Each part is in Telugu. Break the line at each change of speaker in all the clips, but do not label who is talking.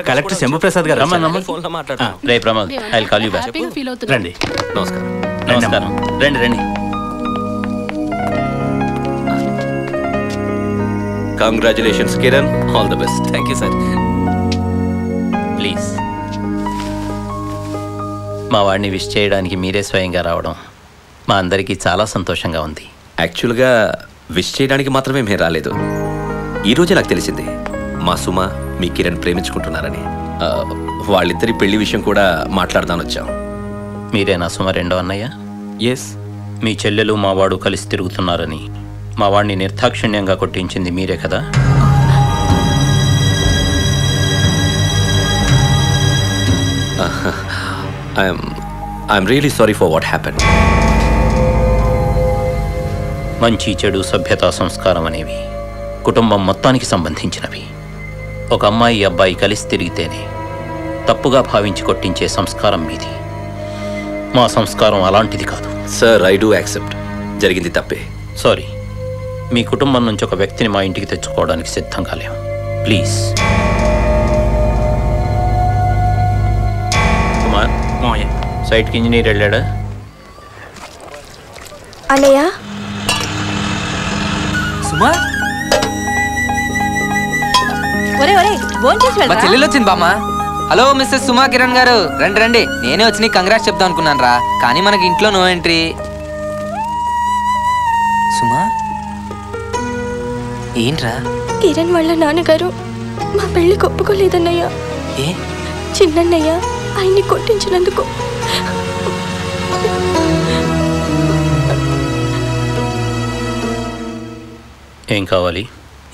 కలెక్టర్ శంభు ప్రసాద్ గారు
రే Pramod, I will call you back.
రండి.
నమస్కారం. నమస్కారం. రండి రండి.
Congratulations Kiran, all the best.
Thank you sir.
Please. మా వాడిని విష్ చేయడానికి మీరే స్వయంగా రావడం మా అందరికీ చాలా సంతోషంగా ఉంది.
యాక్చువల్గా విష్ చేయడానికి మాత్రమే మేము రాలేదు. ఈరోజే నాకు తెలిసింది మా సుమ మీ కిరణ్ ప్రేమించుకుంటున్నారని. వాళ్ళిద్దరి పెళ్లి విషయం కూడా మాట్లాడదాని వచ్చాం.
మీరేనా సుమ రెండో అన్నయ్య?
ఎస్.
మీ చెల్లెలు మా వాడు కలిసి తిరుగుతున్నారని మా వాడిని నిర్దాక్షిణ్యంగా కొట్టించింది మీరే కదా?
I'm really sorry for what happen.
మంచి చెడు సభ్యతా సంస్కారం అనేవి కుటుంబం మొత్తానికి సంబంధించినవి. ఒక అమ్మాయి అబ్బాయి కలిసి తిరిగితేనే తప్పుగా భావించి కొట్టించే సంస్కారం మీది. మా సంస్కారం అలాంటిది కాదు.
సార్, ఐ డూ యాక్సెప్ట్, జరిగింది తప్పే.
సారీ. మీ కుటుంబం నుంచి ఒక వ్యక్తిని మా ఇంటికి తెచ్చుకోవడానికి సిద్ధంగా లేము. ప్లీజ్. కుమార్, సైట్కి ఇంజనీర్ వెళ్ళాడా?
అన్నయ్య.
సుమా,
మా చెల్లెలు వచ్చింది బామ్మ. హలో మిస్సెస్ సుమా కిరణ్ గారు, రండి రండి. నేనే వచ్చి నీకు కంగ్రాట్స్ చెప్దాం అనుకున్నాను రా, కానీ మనకి ఇంట్లో నో ఎంట్రీ. సుమా, ఏంట్రా?
కిరణ్ వాళ్ళ నాన్నగారు మా పెళ్లికి ఒప్పుకోలేదన్నయ్య.
ఏ?
చిన్నన్నయ్య ఆయన్ని కొట్టించినందుకు.
ఏం కావాలి?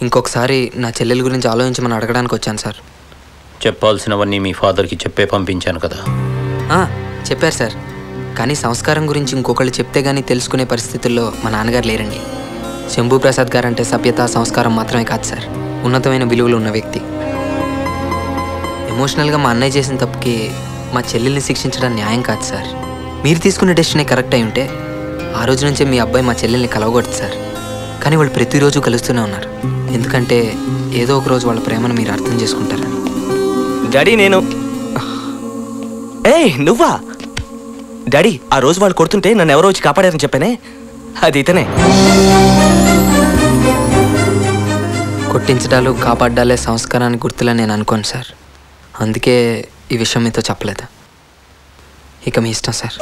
ఇంకొకసారి నా చెల్లెల గురించి ఆలోచించమని అడగడానికి వచ్చాను సార్.
చెప్పాల్సినవన్నీ మీ ఫాదర్కి చెప్పే పంపించాను కదా.
చెప్పారు సార్, కానీ సంస్కారం గురించి ఇంకొకళ్ళు చెప్తే కానీ తెలుసుకునే పరిస్థితుల్లో మా నాన్నగారు లేరండి. శంభు ప్రసాద్ గారు అంటే సభ్యత సంస్కారం మాత్రమే కాదు సార్, ఉన్నతమైన విలువలు ఉన్న వ్యక్తి. ఎమోషనల్గా మా అన్నయ్య చేసిన తప్పుకి మా చెల్లెల్ని శిక్షించడం న్యాయం కాదు సార్. మీరు తీసుకునే డెసిషనే కరెక్ట్ అయి ఉంటే ఆ రోజు నుంచే మీ అబ్బాయి మా చెల్లెల్ని కలవకూడదు సార్. కానీ వాళ్ళు ప్రతిరోజు కలుస్తూనే ఉన్నారు, ఎందుకంటే ఏదో ఒక రోజు వాళ్ళ ప్రేమను మీరు అర్థం చేసుకుంటారని.
డాడీ, నేను నువ్వా? డాడీ, ఆ రోజు వాళ్ళు కొడుతుంటే నన్ను ఎవరో వచ్చి కాపాడారని చెప్పానే, అది ఇతనే.
కొట్టించడాలు కాపాడాలే సంస్కారానికి గుర్తులని నేను అనుకోను సార్. అందుకే ఈ విషయం మీతో చెప్పలేదు. ఇక మీ ఇష్టం సార్.